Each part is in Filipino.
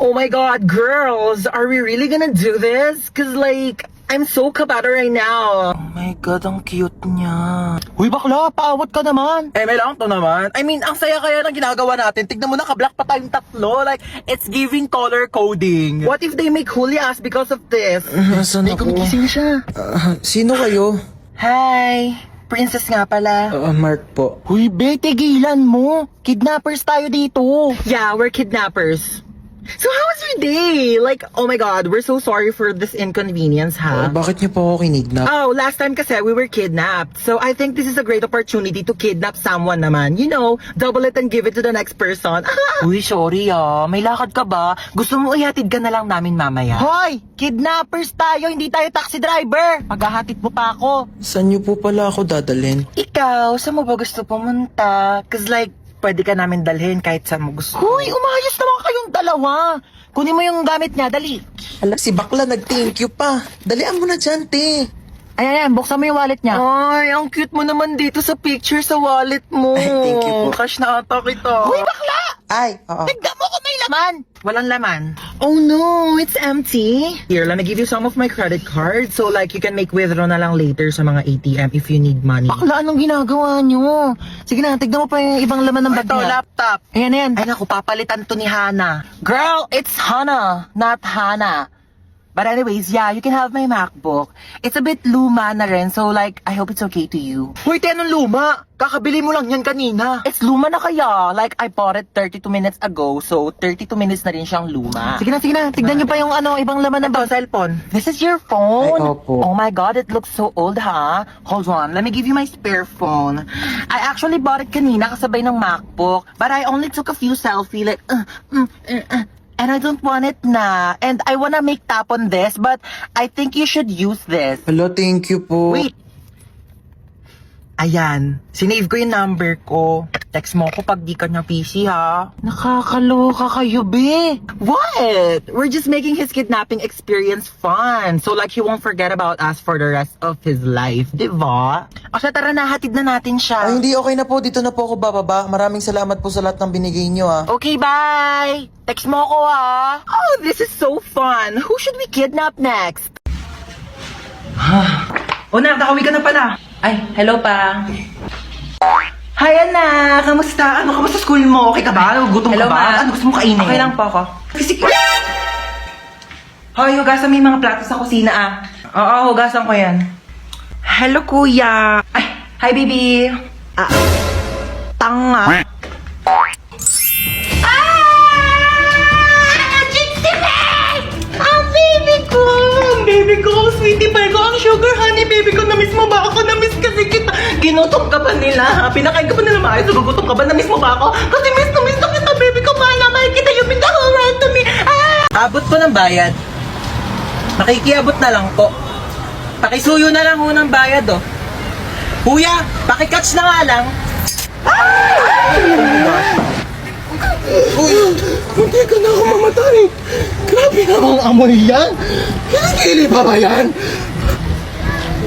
Oh my God, girls, are we really gonna do this? Cause like, I'm so kabata right now. Oh my God, ang cute niya. Uy, bakla, paawat ka naman. May lang to naman. I mean, ang saya kaya ng ginagawa natin. Tignan mo, naka-black pa tayong tatlo. Like, it's giving color coding. What if they make huli us because of this? Nasaan May ako? gumigising siya. Sino kayo? Hi, princess nga pala. Mark po. Uy, be, tigilan mo. Kidnappers tayo dito. Yeah, we're kidnappers. So how was your day? Like, oh my God, we're so sorry for this inconvenience, ha? Bakit niyo po ako kinidnap? Oh, last time kasi we were kidnapped. So I think this is a great opportunity to kidnap someone naman. You know, double it and give it to the next person. Uy, sorry may lakad ka ba? Gusto mo ihatid ka na lang namin mamaya? Hoy! Kidnappers tayo, hindi tayo taxi driver! Maghahatid mo pa ako. Saan niyo po pala ako dadalhin? Ikaw, saan mo ba gusto pumunta? Cause like, pwede ka namin dalhin kahit saan mo gusto. Hoy, umayos naman kayong dalawa. Kunin mo yung gamit niya, dali. Ala, si bakla nag-thank you pa. Dalian mo na dyan, te. Ayan, buksan mo yung wallet niya. Ay, ang cute mo naman dito sa picture sa wallet mo. Ay, thank you po. Cash na ata kita. Hoy, bakla! Ay, oo. Tignan mo kung may laman! Walang laman. Oh no, it's empty. Here, let me give you some of my credit card so like you can make withdraw na lang later sa mga ATM if you need money. Bakla, anong ginagawa nyo? Sige na, tignan mo pa yung ibang laman ng bag niya. Ito, laptop. Ayan. Ay naku, papalitan to ni Hana. Girl, it's Hana, not Hana. But anyways, yeah, you can have my MacBook. It's a bit luma na rin, so like, I hope it's okay to you. Hoy, anong luma? Kakabili mo lang yan kanina. It's luma na kaya. Like, I bought it 32 minutes ago, so 32 minutes na rin siyang luma. Sige na. Tignan nyo pa yung ibang laman ng cellphone. This is your phone? Ay, opo. Oh my God, it looks so old, ha? Hold on, let me give you my spare phone. I actually bought it kanina kasabay ng MacBook, but I only took a few selfie, like, and I don't want it na. And I wanna make tap on this, but I think you should use this. Hello, thank you po. Wait. Ayan. Sinave ko yung number ko. Text mo ko pag di ka na PC, ha? Nakakaloka kayo, be. What? We're just making his kidnapping experience fun. So like he won't forget about us for the rest of his life. Diba? O siya, tara na. Hatid na natin siya. Ay, hindi, okay na po. Dito na po ako bababa. Maraming salamat po sa lahat ng binigay niyo, Okay, bye! Text mo ko, ha? Oh, this is so fun. Who should we kidnap next? O na, nakauwi ka na pala. Ay, hello pa. Hi, anak! Kamusta? Kamusta school mo? Okay ka ba? Gutom Hello, ka ba? ma. Ano gusto mo kainin? Okay lang po ako. Sige. Hoy, hugasan mo yung mga plato sa kusina Oo, hugasan ko yan. Hello, kuya. Ay, hi baby. Tanga. Baby ko, sweetie pie ko, ang sugar honey, baby ko, na-miss mo ba ako? Na-miss kasi kita. Ginutom ka ba nila? Pinakain ka ba nila maayos? Gugutom ka ba? Na-miss mo ba ako? Kasi miss na kita, baby ko, mahal na mahal kita. You've been the whole world to me. Abot po ng bayad. Makikiabot na lang po. Pakisuyo na lang ho ng bayad, oh. Kuya, pakikatch na nga lang. Uy, hindi ka na ako mamatay. Grabe namang amoy yan. Kilikili pa ba yan?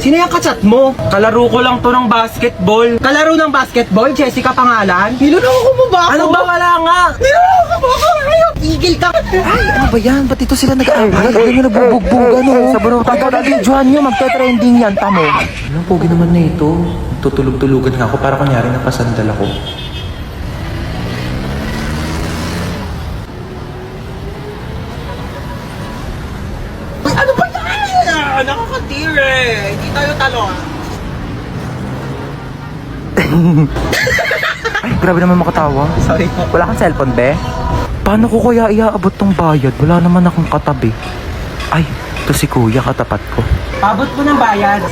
Sino yung kachat mo? Kalaro ko lang to ng basketball. Kalaro ng basketball? Jessica pangalan? Niloloko mo ba ako? Ano ba wala nga? Niloloko mo ako? Ayaw, Tigil ka! Ay, ano ba yan? Ba't ito sila nag-aaway? Ba't nyo nagbubugbugan, oh? Sa bro, pagkakabidyohan nyo, magte-trending yan, tamo. Anong pogi naman na ito? Tutulog-tulugan nga ako para kunyari napasandal ako. Ano ba yan? Nakakatire. Hindi tayo talo, ah. Ay, grabe naman makatawa. Sorry po. Wala kang cellphone, be? Paano ko kaya iaabot tong bayad? Wala naman akong katabi. Ay, to si kuya katapat ko. Pabot mo ng bayad.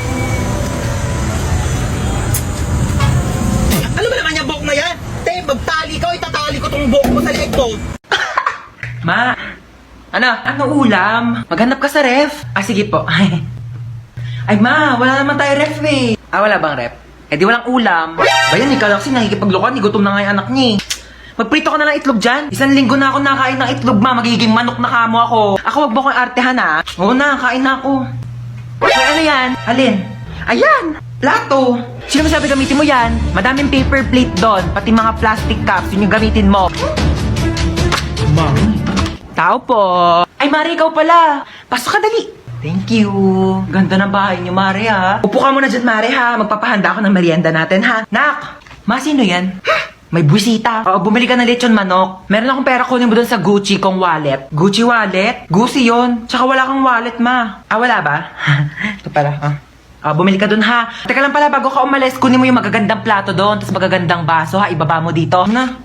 Ano ba naman yung buhok na yan? Te, magtali ka o itatali ko tong buhok mo sa leeg ko. Ma, ano ulam? Maghanap ka sa ref. Sige po. Ay ma, wala naman tayo ref eh. Wala bang ref? Eh di walang ulam. Bayan, ikaw kasi nakikipaglukan, gutom na nga yung anak niya eh. Magprito ka na lang itlog dyan. 1 linggo na ako nakain ng itlog, ma. Magiging manok na kamo ako. Ako, wag mo akong artehan, ha? Oo na, kain na ako. Ay, ano yan? Alin? Ayan! Plato! Sino masabi gamitin mo yan? Madaming paper plate doon. Pati mga plastic cups, yun yung gamitin mo. Mami. Tao po. Ay, Mare, ikaw pala. Pasok ka, dali. Thank you. Ganda ng bahay niyo, Mare, ha. Upo ka muna dyan, Mare, ha. Magpapahanda ako ng merienda natin, ha. Nak, sino yan? May buwisita. Oo, bumili ka ng lechon manok. Meron akong pera, kunin mo dun sa Gucci kong wallet. Gucci wallet? Gucci yon. Tsaka wala kang wallet, ma. Ah, wala ba? Ito pala, bumili ka dun, ha. Teka lang pala, bago ka umalis, kunin mo yung magagandang plato doon, tapos magagandang baso, ha. Ibaba mo dito. Na,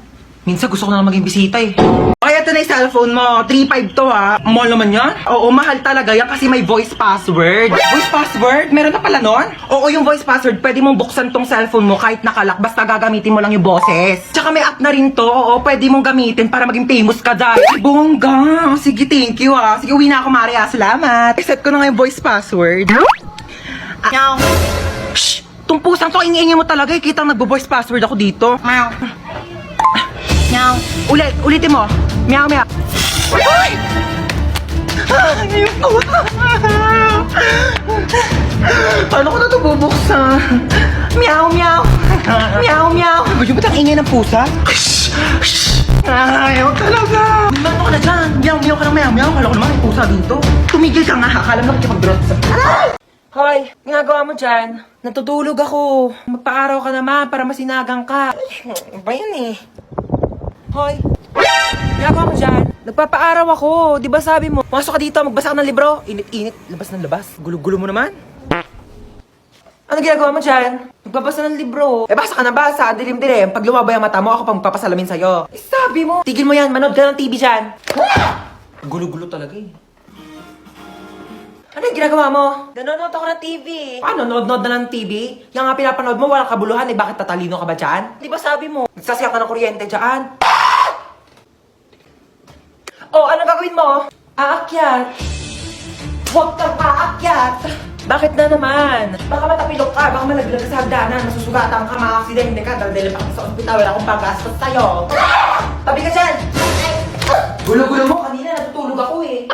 minsan gusto ko na lang maging bisita, eh. Okay, ito na yung cellphone mo. 3.5 to, ha. Mahal naman yan? Oo, mahal talaga yan kasi may voice password. Voice password? Meron na pala nun? Oo, yung voice password, pwede mong buksan tong cellphone mo kahit nakalak, basta gagamitin mo lang yung boses. Tsaka may app na rin to. Oo, pwede mong gamitin para maging famous ka dahil. Ay, bongga. Sige, thank you, ha. Sige, uwi na ako, Maria. Salamat. Iset ko na nga yung voice password. Meow. Shh! Tong pusang to, ingay mo talaga. Kitang nagbo-voice password ako dito. Meow. Meow. Ulitin mo. Meow, meow. Ay! Ayun ko. Paano ko na ito bubuksan? Meow, meow. Meow, meow. Gusto mo itang ingay ng pusa? Shh! Shh! Ayaw talaga. Meow ka na dyan. Meow, meow ka na meow, meow. Kala ko naman may pusa dito. Tumigil ka nga. Akala mo nakikipag-drop sa... Aray! Hoy, ginagawa mo dyan? Natutulog ako. Magpa-araw ka naman para masinagang ka. Ba yan eh? Hoy, ginagawa mo dyan? Nagpapa-araw ako. Di ba sabi mo? Masok ka dito, magbasa ka ng libro. Init-init, labas ng labas. Gulo-gulo mo naman. Ano ginagawa mo dyan? Nagbabasa ng libro. Eh, basa ka na basa. Dilim-dilim. Pag lumabay ang mata mo, ako pang magpapasalamin sa'yo. Eh, sabi mo. Tigil mo yan. Manood ka ng TV dyan. Gulo-gulo talaga eh. Ano yung ginagawa mo? Nanonood ako ng TV. Paano? Nanonood na ng TV? Yung nga pinapanood mo, walang kabuluhan. Eh, bakit tatalino ka ba dyan? Di ba sabi mo? Nagsasaya ka ng kuryente dyan. Oh, ano gagawin mo? Aakyat. Huwag kang aakyat. Bakit na naman? Baka matapilok ka, baka malaglag ka sa hagdanan, masusugatan ka, makaksidente ka, daldalin pa ka sa ospital, wala akong panggastos sa'yo. Tabi ka dyan! Gulo-gulo mo, kanina natutulog ako eh.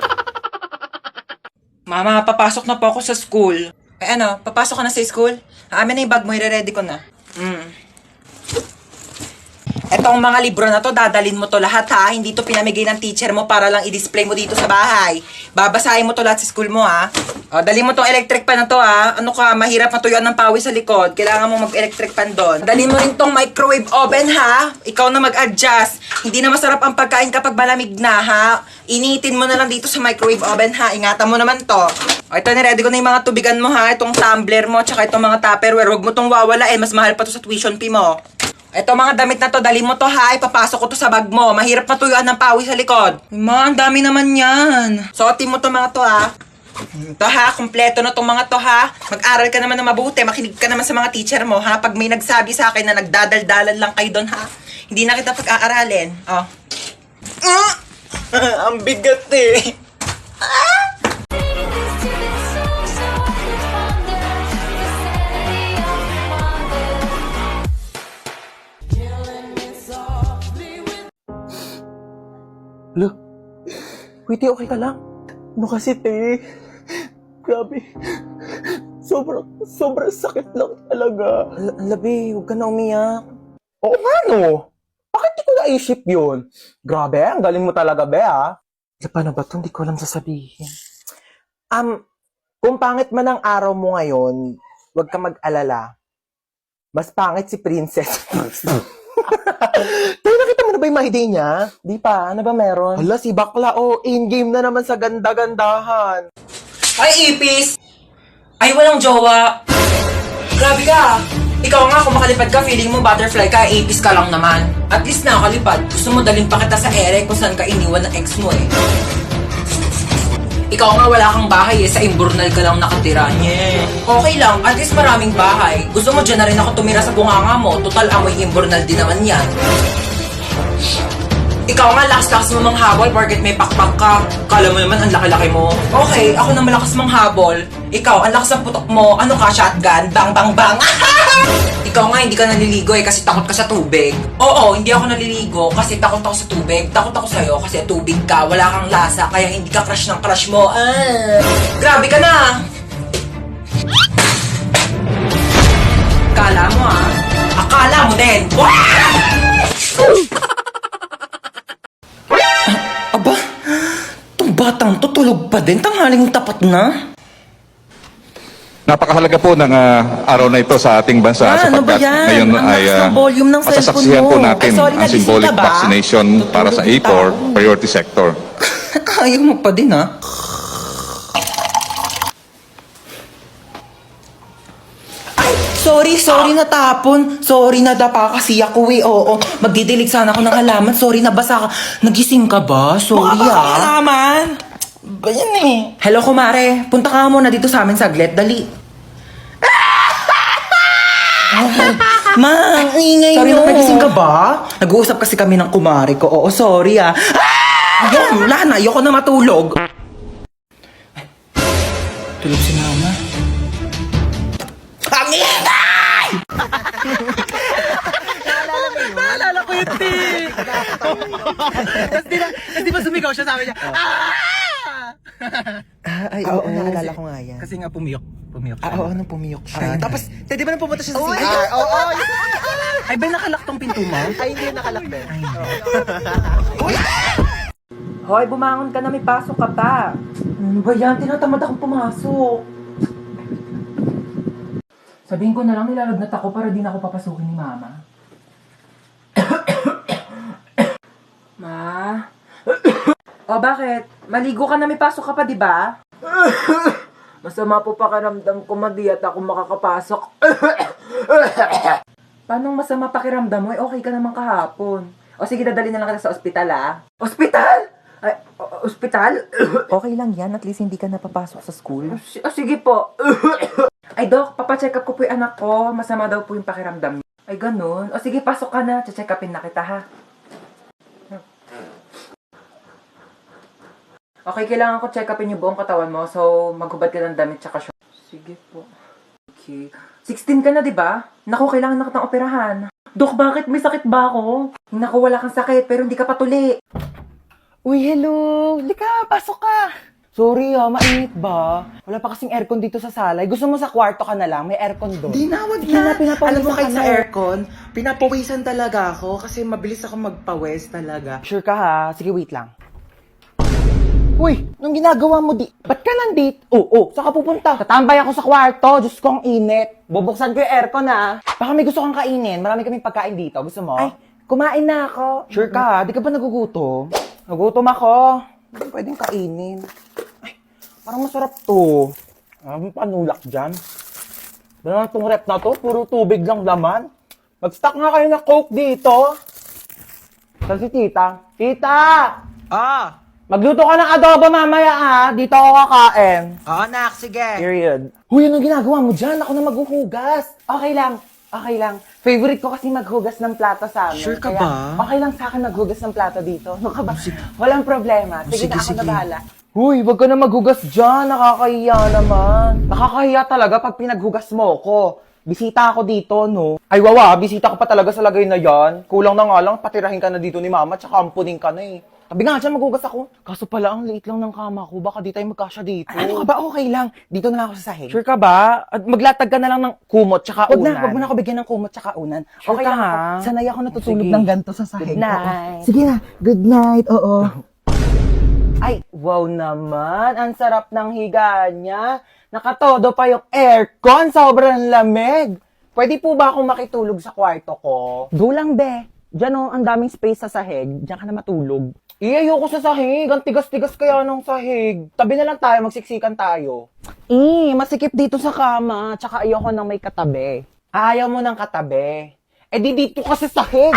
Mama, papasok na po ako sa school. Eh ano, papasok ka na sa school? Amin na yung bag mo, i-ready ko na. Etong mga libro na to, dadalin mo to lahat ha. Hindi to pinamigay ng teacher mo para lang i-display mo dito sa bahay. Babasahin mo to lahat sa school mo ha. O, dali mo tong electric pan na to ha. Ano ka, mahirap matuyuan ng pawis sa likod. Kailangan mo mag-electric pan doon. Dali mo rin tong microwave oven ha. Ikaw na mag-adjust. Hindi na masarap ang pagkain kapag malamig na ha. Initin mo na lang dito sa microwave oven ha. Ingatan mo naman to. O, ito na, ready ko na yung mga tubigan mo ha. Itong tumbler mo, tsaka itong mga tupperware. Huwag mo tong wawalain. Mas mahal pa to sa tuition fee mo. Ito mga damit na to, dali mo to ha, ipapasok ko to sa bag mo. Mahirap matuyuan ng pawis sa likod. Ma, ang dami naman yan. Suotin mo to mga to ha. Ito ha, kompleto na tong mga to ha. Mag-aral ka naman na mabuti, makinig ka naman sa mga teacher mo ha. Pag may nagsabi sa akin na nagdadaldalan lang kayo doon ha, hindi na kita pag-aaralin. Oh. Ang bigat eh. Lo, Witty, okay ka lang? Ano kasi, te? Grabe. Sobrang sakit lang talaga. Labi, huwag ka na umiyak. Oo nga, no? Bakit di ko naisip yun? Grabe, ang galing mo talaga, be, ah. Paano ba ito? Hindi ko alam sasabihin. Kung pangit man ang araw mo ngayon, huwag ka mag-alala. Mas pangit si Princess. Tayo, nakita mo na ba yung mahiday niya? Di pa, ano ba meron? Hala, si Bakla, in-game na naman sa ganda-gandahan. Ay, ipis! Ay, walang jowa. Grabe ka. Ikaw nga, kung makalipad ka, feeling mo butterfly ka, ipis ka lang naman. At least nakakalipad. Gusto mo dalhin pa kita sa ere kung saan ka iniwan ng ex mo eh. Ikaw nga, wala kang bahay eh. Sa Imburnal ka lang nakatira. Yeah. Okay lang, at least maraming bahay. Gusto mo dyan na rin ako tumira sa bunganga mo. Total, amoy Imburnal din naman yan. Ikaw nga, lakas-lakas mo manghabol porket may pakpak ka. Kala mo naman, ang laki-laki mo. Okay, ako na malakas manghabol. Ikaw, ang lakas ng putok mo. Ano ka, shotgun? Bang, bang, bang! Ikaw nga, hindi ka naliligo eh kasi takot ka sa tubig. Oo, hindi ako naliligo kasi takot ako sa tubig. Takot ako sa'yo kasi tubig ka, wala kang lasa, kaya hindi ka crush ng crush mo. Grabe ka na! Akala mo ah. Akala mo din. Aba, Itong batang to tulog pa din, tanghaling tapat na. Napakahalaga po ng araw na ito sa ating bansa Ano ba sapagkat yan? ngayon Ang ay lakas ng volume ng cellphone masasaksihan mo. po natin Ay, sorry, ang nagising symbolic ka ba? vaccination para sa Tutulog A4 yung priority sector. Ayaw mo pa din, ha? Ay, sorry natapon. Sorry nadapa kasi ako eh, oo. Magdidilig sana ako ng halaman. Sorry nabasa ka. Nagising ka ba? Sorry halaman? Ba yan eh? Hello, kumare. Punta ka muna dito sa amin saglit. Dali. Ma, ang ingay sorry, nagising ka ba? Nag-uusap kasi kami ng kumare ko. Oo, sorry ah. Ayun, wala na. Ayoko na matulog. Tulog si mama. Ang ingay! Naalala ko yung tik! Tapos di ba sumigaw siya, sabi niya, Ay, oo, naalala ko nga yan. Kasi nga pumiyok siya. Oo, nung pumiyok siya. Tapos, di ba nang pumunta siya sa Uy! CR? Oo! Ay, ba nakalak tong pinto mo? Ay, hindi nakalak din. Hoy, bumangon ka na, may pasok ka pa. Ano ba yan? Tinatamad akong pumasok. Sabihin ko na lang, nilalagnat ako para di na ako papasukin ni Mama. Ma? O bakit? Maligo ka na, may pasok ka pa, di ba? Masama po pakiramdam ko, madi at ako makakapasok. Paano masama pakiramdam mo? Okay ka naman kahapon. O sige, dadali na lang kita sa ospital, ah. Ospital? Ay, ospital? Okay lang yan, at least hindi ka napapasok sa school. Sige po. Ay, Doc, papacheck up ko po yung anak ko. Masama daw po yung pakiramdam niya. Ay, ganun. O sige, pasok ka na. Check upin na kita, ha? Okay, kailangan ko check upin yung buong katawan mo. So, maghubad ka ng damit tsaka short. Sige po. Okay. 16 ka na, di ba? Naku, kailangan na kitang operahan. Dok, bakit? May sakit ba ako? Naku, wala kang sakit, pero hindi ka patuli. Uy, hello! Lika, pasok ka! Sorry mainit ba? Wala pa kasing aircon dito sa sala. Gusto mo sa kwarto ka na lang, may aircon doon. Di na, wag Hindi na. pinapawisan Alam mo, kahit ka sa na. aircon, pinapawisan talaga ako kasi mabilis ako magpawis talaga. Sure ka ha? Sige, wait lang. Uy, nung ginagawa mo ba't ka nandito? Oo, saan ka pupunta? Tatambay ako sa kwarto, Diyos ko ang init. Bubuksan ko yung aircon ha. Baka may gusto kang kainin, marami kaming pagkain dito. Gusto mo? Ay, kumain na ako. Sure ka ha? Di ka ba nagugutom? Nagutom ako. Pwedeng kainin. Ay, parang masarap to. Ang panulak dyan. Ano itong rep na to? Puro tubig lang laman. Mag-stock nga kayo ng Coke dito. Saan si tita? Tita! Ah! Magluto ka ng adobo mamaya ha. Dito ako kakain. Oo, nak, sige. Period. Huy, anong ginagawa mo dyan? Ako na maghuhugas. Okay lang. Okay lang. Favorite ko kasi maghugas ng plato sa amin. Sure ka Kaya, ba? Okay lang sa akin maghugas ng plato dito. Ano ka ba? Walang problema. Sige, na ako sige. na bahala. Huy, wag ka na maghugas dyan. Nakakahiya naman. Nakakahiya talaga pag pinaghugas mo ko. Bisita ako dito, no? Ay, wawa, bisita ko pa talaga sa lagay na yan. Kulang na nga lang, patirahin ka na dito ni mama, tsaka ampunin ka na eh. Tabi nga dyan, maghugas ako. Kaso pala, ang liit lang ng kama ko. Baka di tayo magkasya dito. Ano ka ba? Okay lang. Dito na lang ako sa sahig. Sure ka ba? At maglatag ka na lang ng kumot tsaka unan. Wag mo na ako bigyan ng kumot tsaka unan. Sure okay ka, lang ha? ako. Sanay ako natutulog Sige. ng ganito sa sahig. Good night. Oo. Sige na. Good night. Oo. Ay, wow naman. Ang sarap ng higa niya. Nakatodo pa yung aircon. Sobrang lamig. Pwede po ba akong makitulog sa kwarto ko? Go lang, be. Diyan oh, ang daming space sa sahig. Diyan ka na matulog. Ayoko sa sahig. Ang tigas-tigas kaya ng sahig. Tabi na lang tayo, magsiksikan tayo. Masikip dito sa kama. Tsaka ayoko nang may katabi. Ayaw mo ng katabi. Eh di dito ka sa sahig.